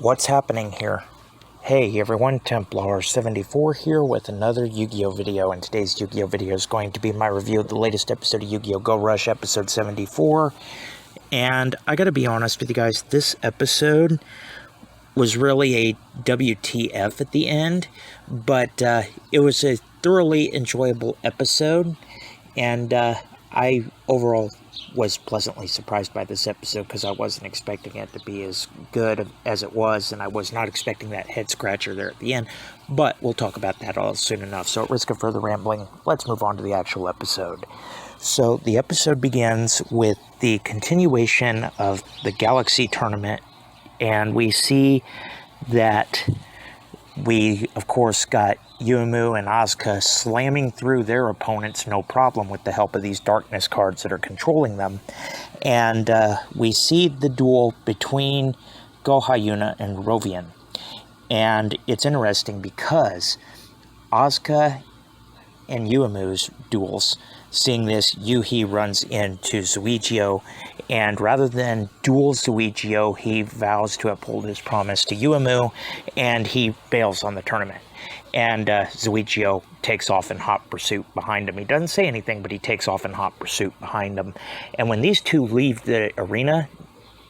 What's happening here? Hey everyone, Templar74 here with another Yu-Gi-Oh video, and today's Yu-Gi-Oh video is going to be my review of the latest episode of Yu-Gi-Oh! Go Rush episode 74, and I gotta be honest with you guys, this episode was really a WTF at the end, but it was a thoroughly enjoyable episode, and I overall was pleasantly surprised by this episode because I wasn't expecting it to be as good as it was, and I was not expecting that head scratcher there at the end, but we'll talk about that all soon enough. So at risk of further rambling, let's move on to the actual episode. So the episode begins with the continuation of the Galaxy Tournament, and we see that we, of course, got Yuumu and Asuka slamming through their opponents no problem with the help of these darkness cards that are controlling them. And we see the duel between Go Hyuna and Rovian. And it's interesting because Asuka and Yuumu's duels, seeing this, Yuhi runs into Zuigio, and rather than duel Zuigio, he vows to uphold his promise to Yuumu, and he bails on the tournament. And Zuigio takes off in hot pursuit behind him. He doesn't say anything, but he takes off in hot pursuit behind him. And when these two leave the arena,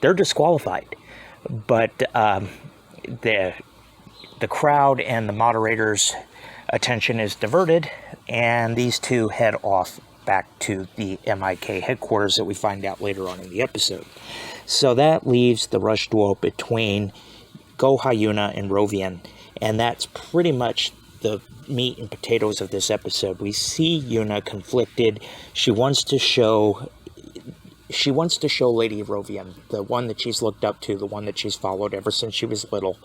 they're disqualified. But the crowd and the moderator's attention is diverted, and these two head off back to the MIK headquarters that we find out later on in the episode. So that leaves the rush duel between Go Hyuna and Rovian, and that's pretty much the meat and potatoes of this episode. We see Yuna conflicted. She wants to show Lady Rovian, the one that she's looked up to, the one that she's followed ever since she was little,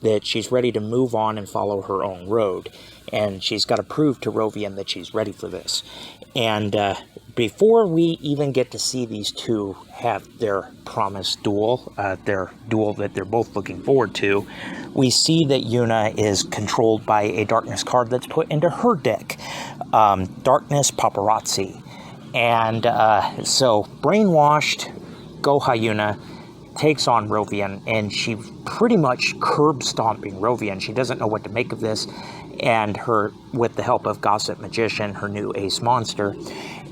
that she's ready to move on and follow her own road. And she's got to prove to Rovian that she's ready for this. And before we even get to see these two have their promised duel, their duel that they're both looking forward to, we see that Yuna is controlled by a darkness card that's put into her deck, Darkness Paparazzi. And so brainwashed Go Hyuna takes on Rovian, and she pretty much curb stomping Rovian. She doesn't know what to make of this, and her, with the help of Gossip Magician, her new ace monster.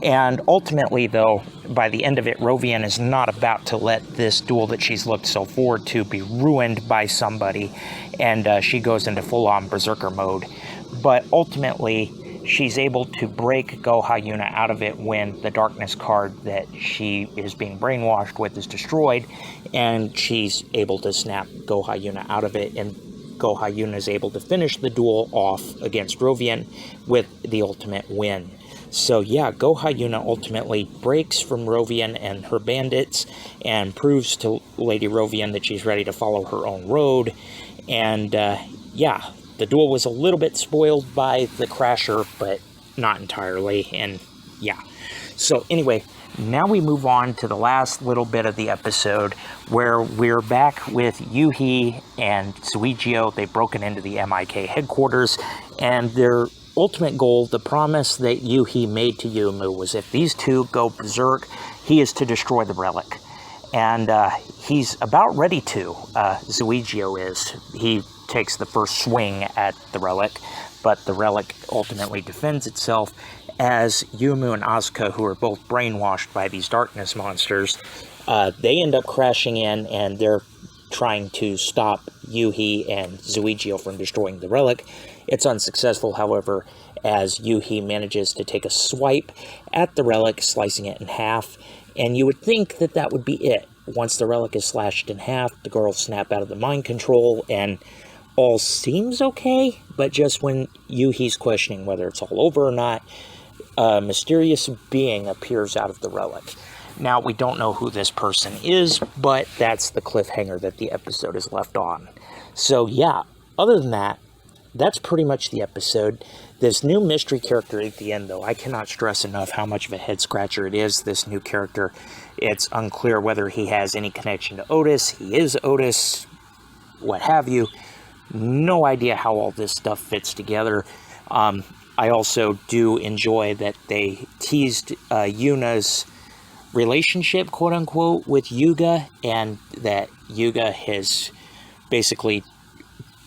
And ultimately, though, by the end of it, Rovian is not about to let this duel that she's looked so forward to be ruined by somebody, and she goes into full-on berserker mode. But ultimately, she's able to break Go Hyuna out of it when the darkness card that she is being brainwashed with is destroyed, and she's able to snap Go Hyuna out of it, and Go Hyuna is able to finish the duel off against Rovian with the ultimate win. So yeah, Go Hyuna ultimately breaks from Rovian and her bandits and proves to Lady Rovian that she's ready to follow her own road. And yeah, the duel was a little bit spoiled by the Crasher, but not entirely, and yeah. So anyway, now we move on to the last little bit of the episode, where we're back with Yuhi and Zuigio. They've broken into the MIK headquarters, and their ultimate goal, the promise that Yuhi made to Yuumu, was if these two go berserk, he is to destroy the relic. And he's about ready to, Zuigio is. He takes the first swing at the relic, but the relic ultimately defends itself as Yuumu and Asuka, who are both brainwashed by these darkness monsters, they end up crashing in, and they're trying to stop Yuhi and Zuigio from destroying the relic. It's unsuccessful, however, as Yuhi manages to take a swipe at the relic, slicing it in half, and you would think that that would be it. Once the relic is slashed in half, the girls snap out of the mind control, and all seems okay, but just when Yuhi's questioning whether it's all over or not, a mysterious being appears out of the relic. Now, we don't know who this person is, but that's the cliffhanger that the episode is left on. So yeah, other than that, that's pretty much the episode. This new mystery character at the end, though, I cannot stress enough how much of a head-scratcher it is, this new character. It's unclear whether he has any connection to Otis. He is Otis, what have you. No idea how all this stuff fits together. I also do enjoy that they teased Yuna's relationship, quote-unquote, with Yuga, and that Yuga has basically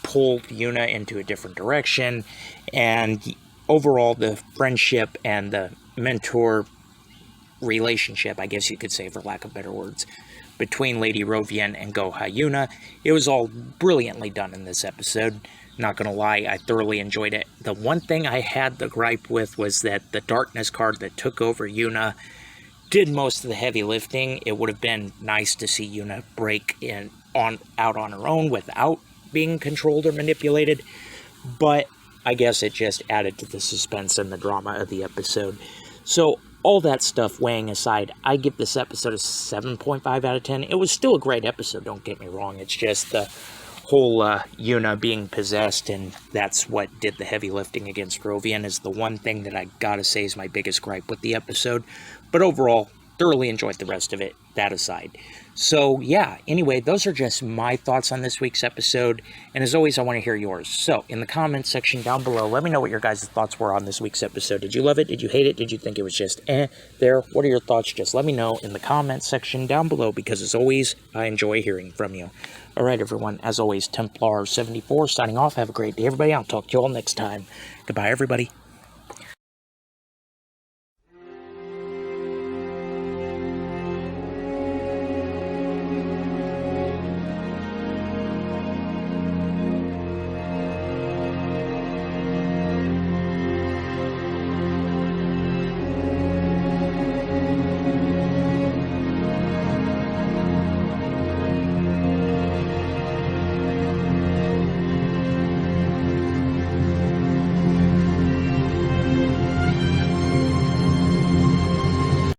pulled Yuna into a different direction, and overall the friendship and the mentor relationship, I guess you could say for lack of better words, between Lady Rovian and Go Hyuna, it was all brilliantly done in this episode. Not gonna lie, I thoroughly enjoyed it. The one thing I had the gripe with was that the darkness card that took over Yuna did most of the heavy lifting. It would have been nice to see Yuna break out on her own without being controlled or manipulated, but I guess it just added to the suspense and the drama of the episode. So all that stuff weighing aside, I give this episode a 7.5 out of 10. It was still a great episode, don't get me wrong. It's just the whole Yuna being possessed, and that's what did the heavy lifting against Rovian, is the one thing that I gotta say is my biggest gripe with the episode. But overall, thoroughly enjoyed the rest of it, that aside. So yeah, anyway, those are just my thoughts on this week's episode, and as always, I want to hear yours. So in the comments section down below, let me know what your guys' thoughts were on this week's episode. Did you love it? Did you hate it? Did you think it was just there? What are your thoughts? Just let me know in the comments section down below, because as always, I enjoy hearing from you. Alright everyone, as always, Templar74 signing off. Have a great day everybody. I'll talk to you all next time. Goodbye everybody.